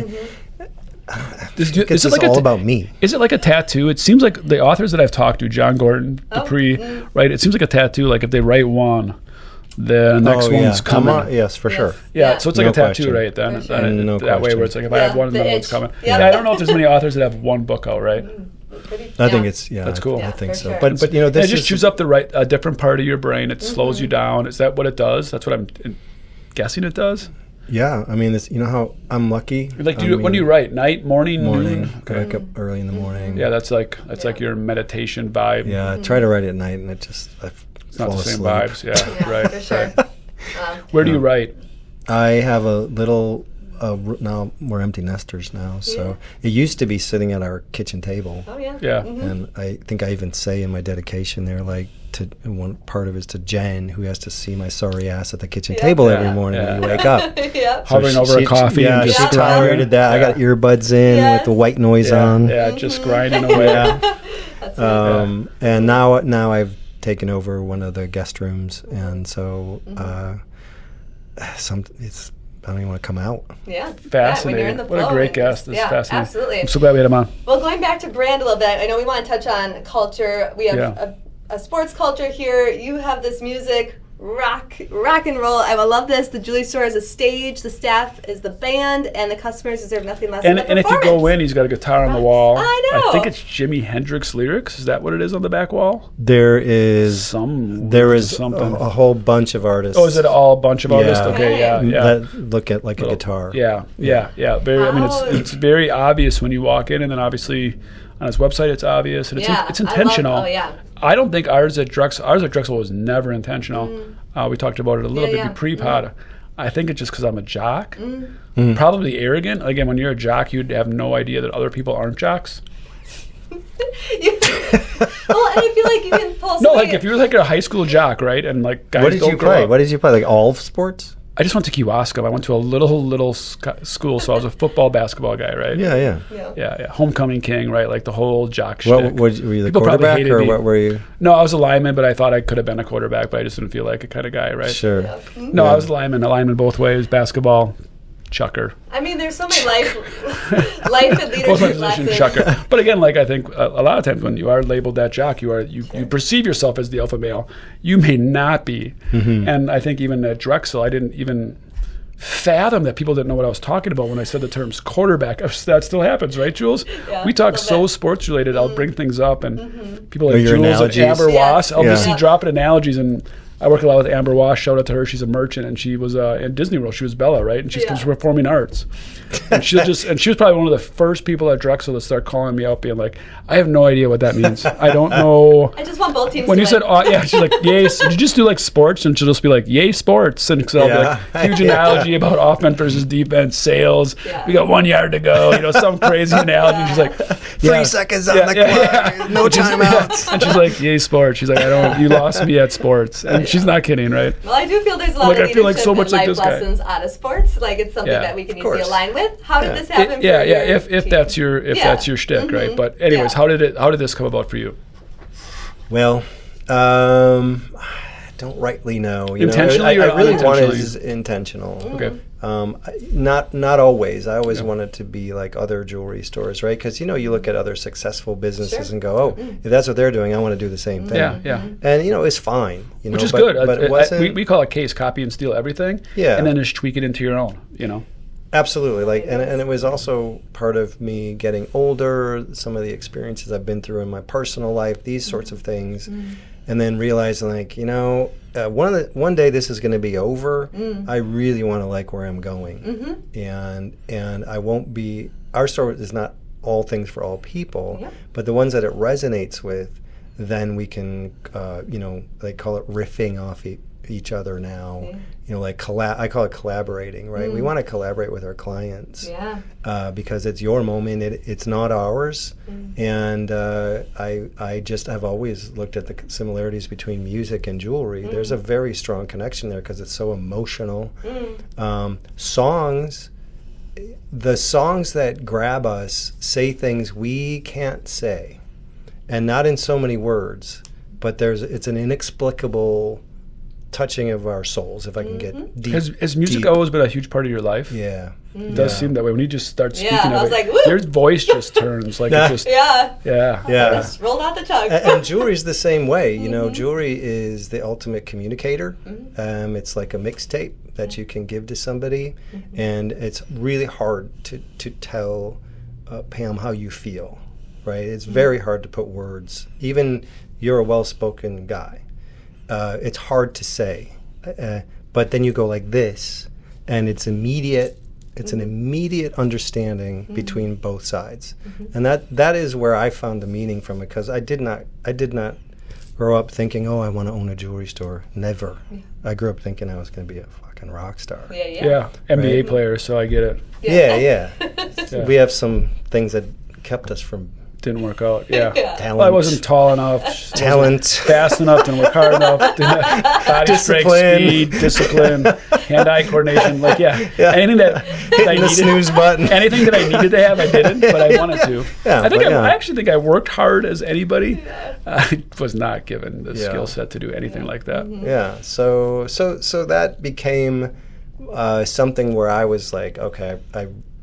It's just all about me. Is it like a tattoo? It seems like the authors that I've talked to, John Gordon, Dupree, right? It seems like a tattoo. Like if they write one, the next one's coming. Yes, for sure. Yeah, so it's like No a tattoo, question. right? Then For sure. No that way, question. where it's like if I have one, another one's itch. coming. Yep. Yeah, I don't know if there's many authors that have one book out, right? I think it's That's cool. I think for so. sure. But this It just is chews up a different part of your brain. It slows you down. Is that what it does? That's what I'm guessing it does. Yeah, I mean, this. You know how I'm lucky. Like, when do you write? Night, morning, Morning. noon? I wake up early in the morning. Yeah, that's like your meditation vibe. Yeah, I try to write at night, and it's Not the same vibes. Yeah, right. For sure. Where do you write? I have a little. Now we're empty nesters now, so it used to be sitting at our kitchen table. Oh yeah. Yeah. And I think I even say in my dedication there, like, one part of it is to Jen, who has to see my sorry ass at the kitchen table every morning when you wake up. Yep. Hovering over a coffee Yeah, and she just tolerated that. I got earbuds in with the white noise on. Yeah, just grinding away. That's right. And now I've taken over one of the guest rooms, and so I don't even want to come out. Yeah. Fascinating. When you're in the What a flow great and guest. This is fascinating. Absolutely. I'm so glad we had him on. Well, going back to brand a little bit, I know we want to touch on culture. We have a sports culture here. You have this music, rock and roll. I love this. The jewelry store is a stage, the staff is the band, and the customers deserve nothing less than a And if you go in, he's got a guitar on the wall. I know. I think it's Jimi Hendrix lyrics. Is that what it is on the back wall? There is something. a whole bunch of artists. Oh, is it all a bunch of artists? Yeah. Okay, yeah. That look at like a guitar. Yeah. Very. I mean, it's very obvious when you walk in, and then obviously on his website, it's obvious, and it's intentional. I don't think ours at Drexel was never intentional. We talked about it a little bit pre-pod. I think it's just because I'm a jock. Probably arrogant. Again, when you're a jock, you'd have no idea that other people aren't jocks. Well, and I feel like you can pull. No, like if you're like a high school jock, right? And like guys What did you play? What did you play? Like all sports? I just went to Kewaskum. I went to a little school, so I was a football, basketball guy, right? Yeah. Homecoming king, right? Like the whole jock shit. Were you the quarterback or what were you? No, I was a lineman, but I thought I could have been a quarterback, but I just didn't feel like a kind of guy, right? Sure. Yeah. No, I was a lineman both ways, basketball, chucker. I mean, there's so many life and leadership lessons. Chucker. But again, like I think a lot of times when you are labeled that jock, you perceive yourself as the alpha male. You may not be. And I think even at Drexel, I didn't even fathom that people didn't know what I was talking about when I said the terms quarterback. That still happens, right, Jules? Yeah, we talk so sports related. I'll bring things up, and people like your Jules analogies. and Amber Wass, I'll just see Yeah. dropping analogies. And I work a lot with Amber Wass. Shout out to her. She's a merchant, and she was in Disney World. She was Bella, right? And she's performing arts. And she was probably one of the first people at Drexel to start calling me out, being like, "I have no idea what that means. I don't know." I just want both teams. When to you said, win. she's like, "Yay!" Did you just do like sports? And she'll just be like, "Yay, sports!" And so I'll be like, huge analogy about offense versus defense, sales. We got 1 yard to go. Some crazy analogy. She's like, 3 seconds on the clock. No timeouts. And she's like, "Yay, sports!" She's like, You lost me at sports," and she's not kidding, right? Well, I do feel there's a lot of I feel like so much and like life this guy. lessons out of sports. Like it's something that we can easily align with. How did this happen? If that's your shtick, right? But anyways, how did this come about for you? Well, I don't rightly know. Intentionally I or really wanted unintentionally? it intentional. Okay. Not always. I always wanted to be like other jewelry stores, right? Because you look at other successful businesses and go, "Oh, if that's what they're doing, I want to do the same thing." Yeah. And it's fine. Which is but, good. But it wasn't. We call it case copy and steal everything. Yeah. And then just tweak it into your own. Absolutely. And it was also part of me getting older, some of the experiences I've been through in my personal life, these sorts of things. And then realizing, one day this is going to be over. I really want to like where I'm going, and I won't be. Our store is not all things for all people, but the ones that it resonates with, then we can, they call it riffing off each other now. I call it collaborating, right? We want to collaborate with our clients, because it's your moment. It's not ours, and I just have always looked at the similarities between music and jewelry. There's a very strong connection there because it's so emotional. The songs that grab us say things we can't say, and not in so many words, but it's an inexplicable touching of our souls. If I can get deep. Has music always been a huge part of your life? Yeah. It does seem that way. When you just start speaking I was of it, like, woo! your voice just turns. Like it just, Yeah. yeah. Rolled out the tongue. And jewelry's the same way. You know, jewelry is the ultimate communicator. It's like a mixtape that you can give to somebody, and it's really hard to tell Pam how you feel, right? It's very hard to put words. Even you're a well-spoken guy. It's hard to say, but then you go like this, and it's immediate. It's an immediate understanding between both sides, and that is where I found the meaning from it. Because I did not grow up thinking, oh, I want to own a jewelry store. Never. I grew up thinking I was going to be a fucking rock star. Yeah, NBA player, so I get it. Yeah. We have some things that kept us from. Didn't work out. Yeah. Talent. Well, I wasn't tall enough. Talent. Fast enough. Didn't work hard enough. Body strength, speed, discipline, hand-eye coordination. Like, anything that I needed. The snooze button. Anything that I needed to have, I didn't, but I wanted to. Yeah, I actually think I worked hard as anybody. I was not given the skill set to do anything like that. Yeah. So that became something where I was like, okay,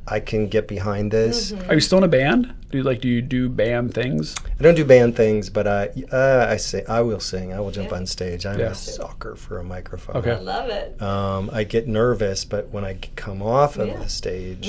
I can get behind this. Are you still in a band? Do you do band things? I don't do band things, but I sing. I will sing. I will jump on stage. I'm a sucker for a microphone. Okay. I love it. I get nervous, but when I come off of the stage,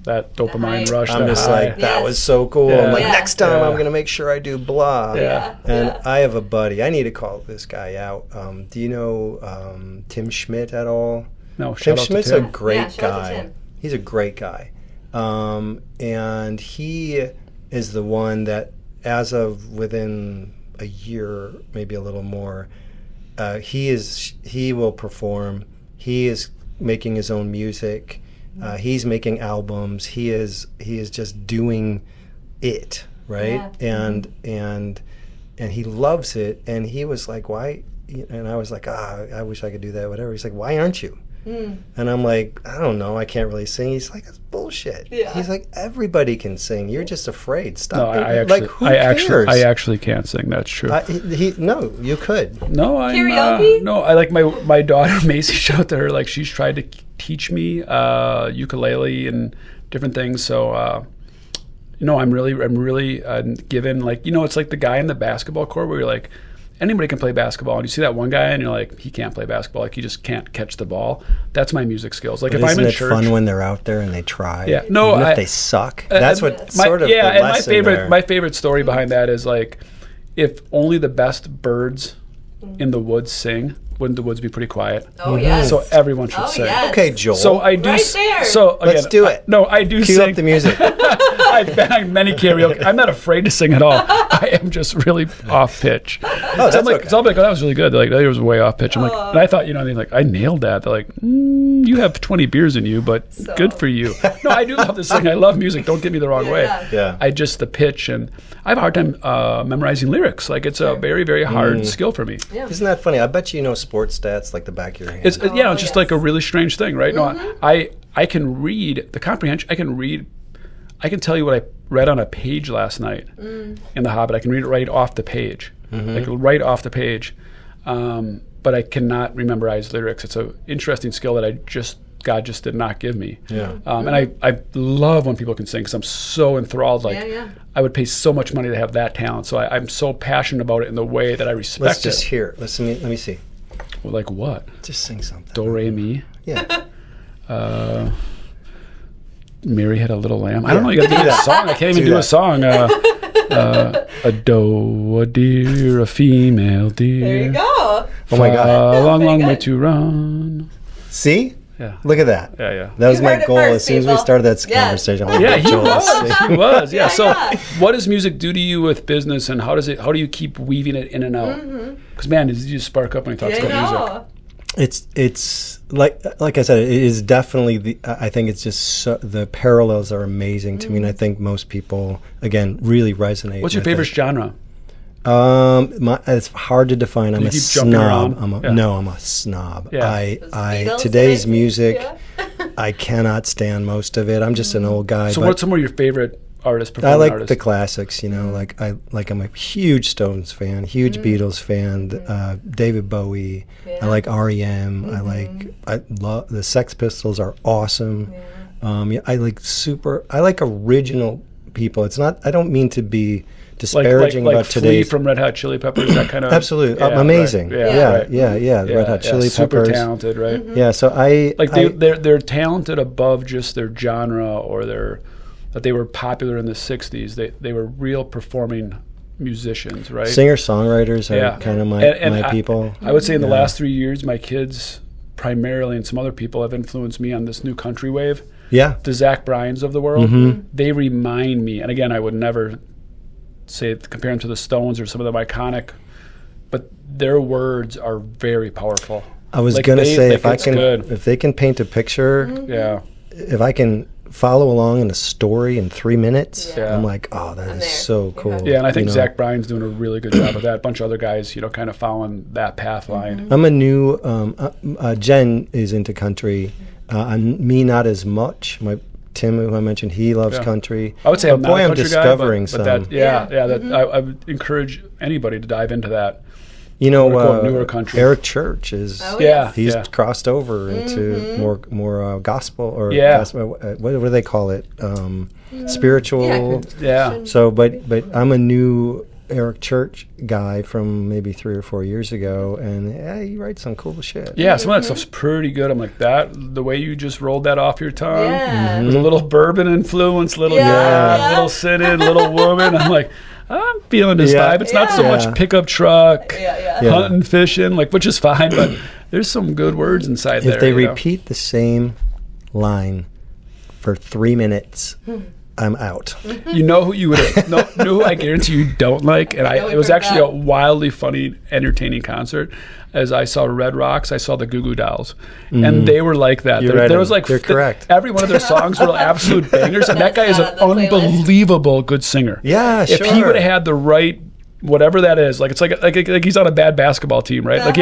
that dopamine rush. I'm just high. like, that was so cool. Yeah. I'm like, next time Yeah. I'm going to make sure I do blah. Yeah. And I have a buddy. I need to call this guy out. Do you know Tim Schmidt at all? No, Tim shout out to Schmidt's Tim. a great Yeah, shout out to guy. Tim. He's a great guy. And he is the one that, as of within a year, maybe a little more, he will perform. He is making his own music. He's making albums. He is just doing it, right? Yeah. And he loves it. And he was like, why? And I was like, I wish I could do that, whatever. He's like, why aren't you? And I'm like, I don't know, I can't really sing. He's like, that's bullshit. Yeah. He's like, everybody can sing. You're just afraid. Stop. No, Who cares? I actually can't sing. That's true. No, you could. No, Karaoke? No, I like my daughter Macy. Shout out to her. Like she's tried to teach me ukulele and different things. So I'm really given. Like it's like the guy in the basketball court where you're like, anybody can play basketball, and you see that one guy, and you're like, he can't play basketball. Like he just can't catch the ball. That's my music skills. Like But if I'm in isn't it church, fun when they're out there and they try? Yeah. No, even if they suck. That's what sort of the and lesson there. my favorite story behind that is like, if only the best birds in the woods sing, wouldn't the woods be pretty quiet? Oh, yes. So everyone should sing. Yes. Okay, Joel. So I do. Right there. So again, Let's do it. I do Cue sing. up the music. I've been many karaoke. I'm not afraid to sing at all. I am just really off pitch. That's I'm like, okay. so I'll be like, oh, that was really good. They're like, that was way off pitch. I'm like, and I thought, they're like, I nailed that. They're like, you have 20 beers in you, but good for you. No, I do love to sing. I love music. Don't get me the wrong way. Yeah. I just the pitch, and I have a hard time memorizing lyrics. Like it's a very, very hard skill for me. Yeah. Isn't that funny? I bet you know sports stats like the back of your hand. It's it's just like a really strange thing, right? No, I can read the comprehension. I can tell you what I read on a page last night in The Hobbit. I can read it right off the page, like right off the page. But I cannot memorize lyrics. It's an interesting skill that God just did not give me. Yeah. And I love when people can sing because I'm so enthralled. Like I would pay so much money to have that talent. So I'm so passionate about it in the way that I respect Let's it. just hear. Let me see. Well, like what? Just sing something. Do, re, mi. Yeah. Mary had a little lamb. I don't know. You got to do a song. I can't even do that. a song. A doe, a deer, a female deer. There you go. Oh my God. A long, pretty long way good. to run. See? Yeah. Look at that. Yeah. That was You my heard it goal first, as soon as we people. started that Yes. conversation. I'm Yeah, like, he Joel, was. sing. He was. Yeah. So, yeah. what does music do to you with business, and how do you keep weaving it in and out? Because man, does he just spark up when he talks about music? It's like I said, it is definitely I think it's just the parallels are amazing to me, and I think most people again really resonate. What's your with favorite it. genre? It's hard to define. I'm You a keep jumping snob. around? No, I'm a snob. Yeah. I today's music, I cannot stand most of it. I'm just an old guy. So, but what's some of your favorite artists, I performing like artists. the classics, like I'm a huge Stones fan, huge Beatles fan, David Bowie. I like REM. I love the Sex Pistols are awesome. I like original people. It's not. I don't mean to be disparaging like about Flea today's. from Red Hot Chili Peppers, that kind of Absolutely amazing. Right. Yeah. Red Hot Chili super Peppers. talented, right? Yeah. So they're talented above just their genre or that they were popular in the '60s. They were real performing musicians, right? Singer-songwriters are kind of my people. I would say in the last 3 years, my kids primarily and some other people have influenced me on this new country wave. Yeah. The Zach Bryans of the world. They remind me, and again, I would never compare them to the Stones or some of them iconic, but their words are very powerful. I was going to say if they can paint a picture, if I can follow along in a story in 3 minutes, I'm like, oh, that is so cool. Yeah, and I think Zach Bryan's doing a really good job of that. A bunch of other guys, kind of following that path line. I'm a new, Jen is into country. Me, not as much. Tim, who I mentioned, he loves country. I would say I'm not a country discovering guy, but I would encourage anybody to dive into that. Newer country. Eric Church is. Oh, yeah. He's crossed over into more gospel or gospel, what do they call it? Spiritual. Yeah. So, but I'm a new Eric Church guy from maybe 3 or 4 years ago, and he writes some cool shit. Yeah, some of that stuff's pretty good. I'm like, the way you just rolled that off your tongue, with a little bourbon influence, little guy, little sit-in, little woman. I'm like, I'm feeling this vibe. It's not so much pickup truck, hunting, fishing, which is fine, but there's some good words inside there. If they repeat the same line for 3 minutes, I'm out. You know who you would know who I guarantee you don't like, and it was actually a wildly funny, entertaining concert. As I saw Red Rocks, I saw the Goo Goo Dolls, and they were like that. There was they're correct. Every one of their songs were absolute bangers, and that guy is an unbelievable good singer. Yeah, if he would have had the right, whatever that is, it's like he's on a bad basketball team, right? He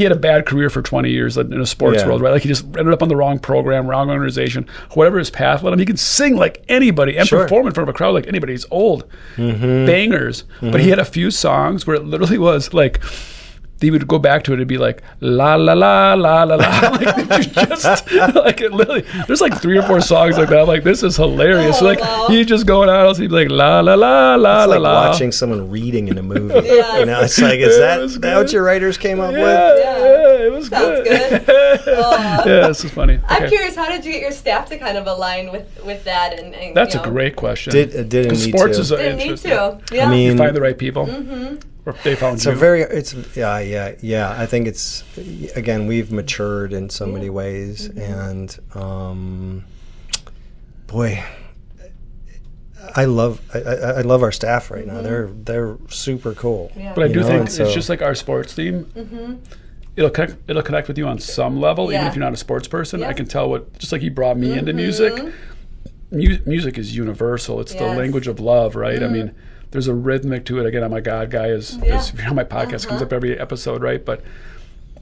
had a bad career for 20 years in a sports world, right? He just ended up on the wrong program, wrong organization, whatever his path led him. He can sing like anybody and perform in front of a crowd like anybody. He's old, bangers, but he had a few songs where it literally was like. He would go back to it and be like la la la la la la. It literally, there's 3 or 4 songs like that. I'm like, this is hilarious. He's just going out, he'd be like la la la la la la. Watching someone reading in a movie. It's like, is that what your writers came up with? Yeah, it was good. Yeah, this is funny. I'm curious, how did you get your staff to kind of align with that? And that's a great question. Didn't need sports to. is interesting. Yeah. I mean, you find the right people. Or they found you. I think it's, again, we've matured in so many ways, and boy, I love our staff right now. They're super cool. Yeah. But I do think it's just like our sports team. It'll connect with you on some level, even if you're not a sports person. I can tell just like he brought me into music. Music is universal. It's the language of love, right? I mean. There's a rhythmic to it. Again, I'm a God guy. If you're on my podcast, comes up every episode, right? But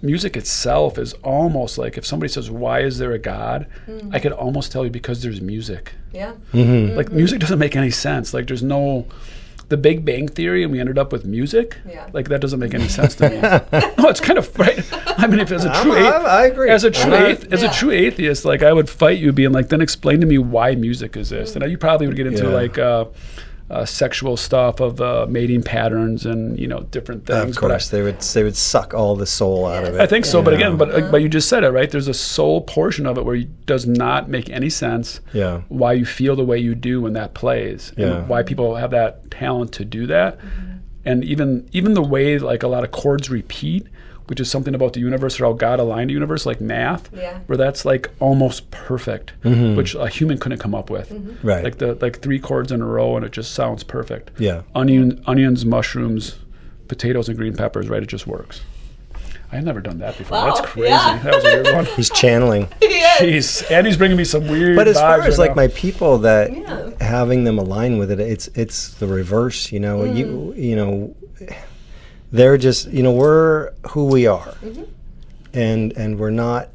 music itself is almost like if somebody says, "Why is there a God?" I could almost tell you because there's music. Yeah. Music doesn't make any sense. There's no the Big Bang Theory, and we ended up with music. Yeah. That doesn't make any sense to me. No, it's kind of right. I mean, if as a true I agree. As a true atheist, I would fight you, being like, then explain to me why music exists. And you probably would get into sexual stuff of mating patterns and different things. Of course, they would suck all the soul out of it. I think so, but again, but you just said it right. There's a soul portion of it where it does not make any sense. Yeah. Why you feel the way you do when that plays, and why people have that talent to do that, and even the way a lot of chords repeat. Which is something about the universe, or how God aligned the universe, like math, where that's almost perfect, which a human couldn't come up with. Right. Like 3 chords in a row, and it just sounds perfect. Yeah. Onions, mushrooms, potatoes, and green peppers, right? It just works. I had never done that before. Wow. That's crazy. Yeah. That was a weird one. He's channeling. Jeez. Andy's bringing me some weird But as far as right my people that having them align with it, it's the reverse. They're just, we're who we are, and we're not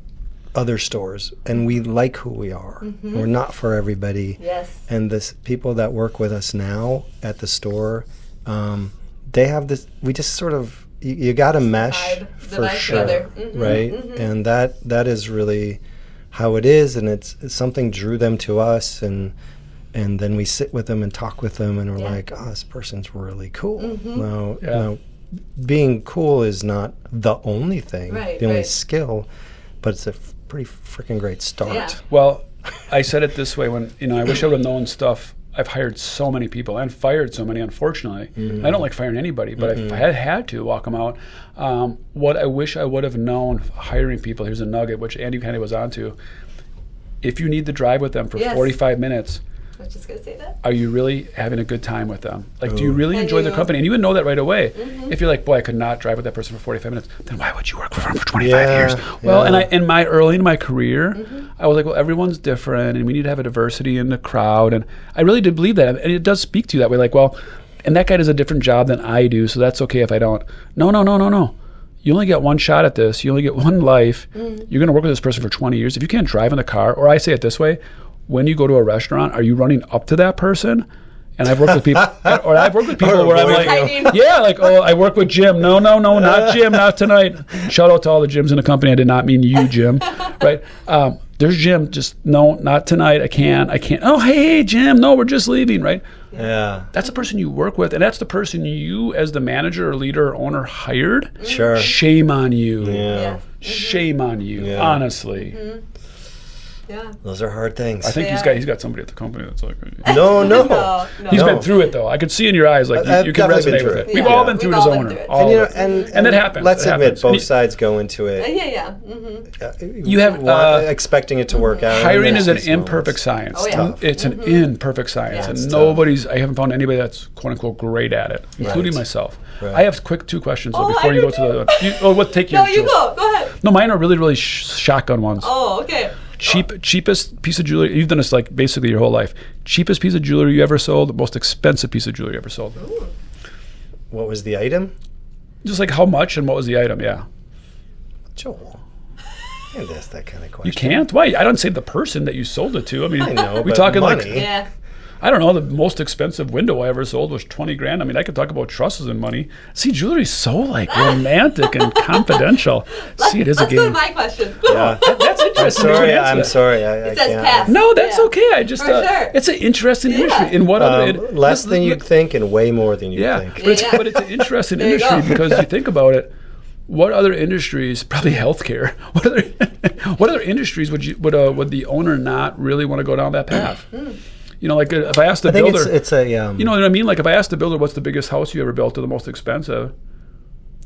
other stores, and we like who we are. We're not for everybody. Yes. And this people that work with us now at the store, they have this. We just sort of you got to mesh for sure, right? And that is really how it is, and it's something drew them to us, and then we sit with them and talk with them, and we're like, oh, this person's really cool. Now, being cool is not the only thing, the only skill, but it's a pretty freaking great start. Yeah. Well, I said it this way when, I wish I would have known stuff. I've hired so many people and fired so many, unfortunately. I don't like firing anybody, but if I had to walk them out, what I wish I would have known hiring people, here's a nugget, which Andy kind of was onto. If you need to drive with them for 45 minutes, I was just going to say that. are you really having a good time with them? Like, do you really enjoy the company? And you would know that right away. If you're like, boy, I could not drive with that person for 45 minutes, then why would you work for them for 25 years? Well, and early in my career, I was like, well, everyone's different, and we need to have a diversity in the crowd. And I really did believe that. And it does speak to you that way. Like, well, and that guy does a different job than I do, so that's okay if I don't. No. You only get one shot at this. You only get one life. You're going to work with this person for 20 years. If you can't drive in the car, or I say it this way, when you go to a restaurant, are you running up to that person? And I've worked with people, or I've worked with people where I'm like, I work with Jim. No, not Jim, not tonight. Shout out to all the Jims in the company. I did not mean you, Jim. Right? There's Jim. Just no, not tonight. I can't. Oh, hey, Jim. No, we're just leaving. Right? Yeah. That's the person you work with, and that's the person you, as the manager or leader or owner, hired. Sure. Shame on you. Yeah. Shame on you. Honestly. Yeah. Those are hard things. I think he's got somebody at the company that's like. No. He's been through it though. I could see in your eyes like you can resonate with it. We've all been through it as owner. And it happens. Let's admit both sides go into it. You have expecting it to work out. Hiring is an imperfect science. It's an imperfect science, and I haven't found anybody that's quote unquote great at it, including myself. Right. I have quick 2 questions though before you go to the. What take yours? No, you go. Go ahead. No, mine are really shotgun ones. Oh, okay. Cheapest piece of jewelry. You've done this like basically your whole life. Cheapest piece of jewelry you ever sold. Most expensive piece of jewelry you ever sold. Ooh. What was the item? Just like how much and what was the item? Yeah. Joel, you can't ask that kind of question. You can't? Why? I don't say the person that you sold it to. I mean, I know, we talking money. Like Yeah. I don't know. The most expensive window I ever sold was $20,000. I mean, I could talk about trusses and money. See, jewelry's so like romantic and confidential. See, it is a game. Let's go to my question. Yeah. That's interesting. I'm sorry. It says pass. No, that's okay. I just sure. it's an interesting industry. In what other less than you'd think and way more than you'd think. But it's an interesting industry because you think about it. What other industries? Probably healthcare. What other industries would the owner not really want to go down that path? Like if I asked the builder, it's a you know what I mean? Like if I asked the builder, what's the biggest house you ever built or the most expensive?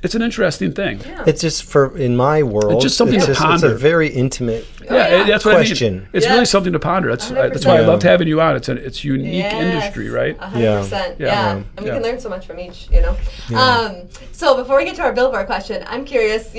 It's an interesting thing. Yeah. It's just in my world. It's just something to ponder. It's a very intimate that's what question. I mean. It's really something to ponder. That's why I loved having you on. It's unique industry, right? 100%. Yeah. And we can learn so much from each. So before we get to our Billboard question, I'm curious.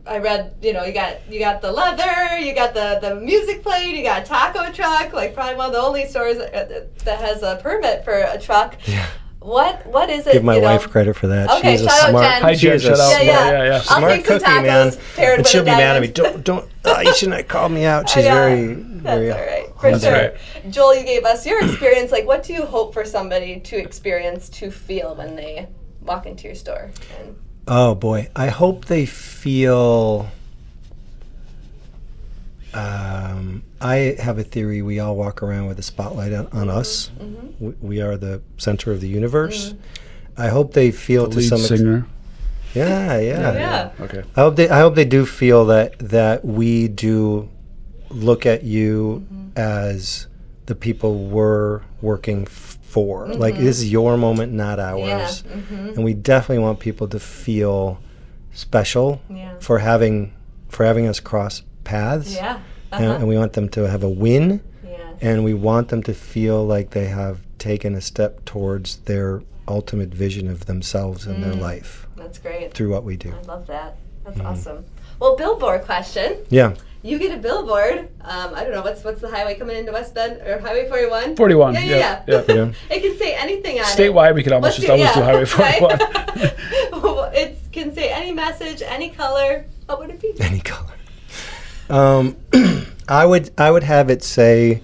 I read, you got the leather, you got the music played, you got a taco truck, like probably one of the only stores that has a permit for a truck. Yeah. What is it? Give my wife credit for that. Okay, she's shout a smart. out Jen. Hi, Jen. Shout out. Yeah. Smart cookie, man. And she'll be mad at me. Don't. You shouldn't have called me out. She's very. That's all right. For sure. Right. Joel, you gave us your experience. Like, what do you hope for somebody to experience, to feel when they walk into your store? Oh boy, I hope they feel. I have a theory. We all walk around with a spotlight on us. We are the center of the universe. I hope they feel to some extent. Yeah. Okay. I hope they do feel that we do look at you as the people we're working for. Like this is your moment, not ours. And we definitely want people to feel special for having us cross paths. And we want them to have a win. And we want them to feel like they have taken a step towards their ultimate vision of themselves and their life. That's great. Through what we do. I love that. That's awesome. Well, Billboard question. Yeah. You get a billboard. I don't know what's the highway coming into West Bend or Highway 41. 41. Yeah. It can say anything on it. Statewide, we can almost do Highway 41. It can say any message, any color. What would it be? Any color. I would have it say.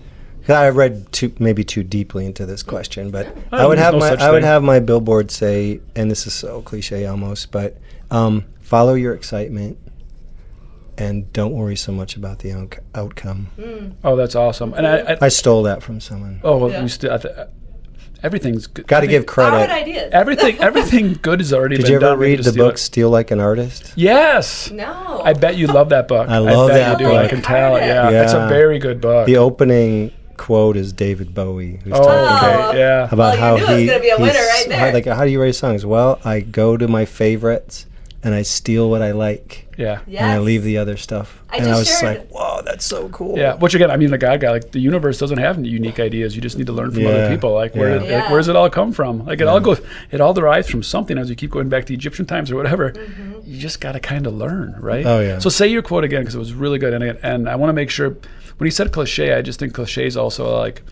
I read maybe too deeply into this question, but I would have my billboard say, and this is so cliche almost, but follow your excitement and don't worry so much about the outcome. Oh, that's awesome. And I stole that from someone. Oh, well, everything's good. Got to give credit. Borrowed ideas. Everything good has already been done. Did you ever read the book Steal Like an Artist? Yes. No. I bet you love that book. I love that you do. book. I can tell. Yeah. It's a very good book. The opening quote is David Bowie, who's talking about how you knew it was going to be a winner right there. How do you write songs? Well, I go to my favorites and I steal what I like. Yeah. Yes. And I leave the other stuff. I was shared. like, whoa, that's so cool. Yeah. Which again, I mean, like the universe doesn't have unique ideas. You just need to learn from other people. Like where does it all come from? Like it all derives from something. As you keep going back to Egyptian times or whatever, you just got to kind of learn, right? Oh yeah. So say your quote again because it was really good, and I want to make sure when he said cliche, I just think cliche is also like.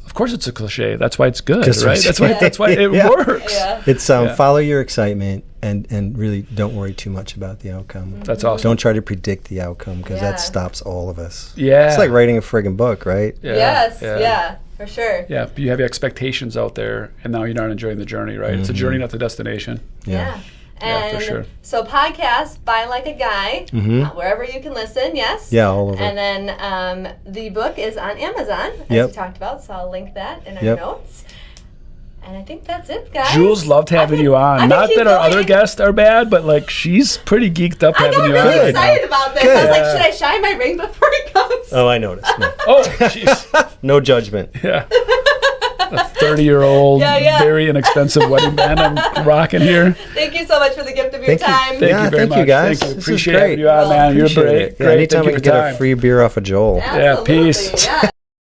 Of course, it's a cliche. That's why it's good, right? That's why it works. Yeah. It's follow your excitement and really don't worry too much about the outcome. That's awesome. Don't try to predict the outcome because that stops all of us. Yeah, it's like writing a friggin' book, right? Yeah. Yes, yeah, for sure. Yeah, but you have your expectations out there, and now you're not enjoying the journey, right? It's a journey, not the destination. Yeah. Yeah, for sure. So podcast, Buy Like a Guy, wherever you can listen, yes? Yeah, all over. And then the book is on Amazon, as we talked about, so I'll link that in our notes. And I think that's it, guys. Jules loved having you on. Not that our other guests are bad, but like she's pretty geeked up having you on. I'm really excited about this. I was like, should I shine my ring before it comes? Oh, I noticed. No. Oh, jeez. No judgment. Yeah. A 30-year-old, very inexpensive wedding band I'm rocking here. Thank you so much for the gift of your time. Thank you very much. You guys. Thank you. This Appreciate is great. having you on, man. You're great. Anytime we can get a free beer off of Joel. Yeah, peace. Yes.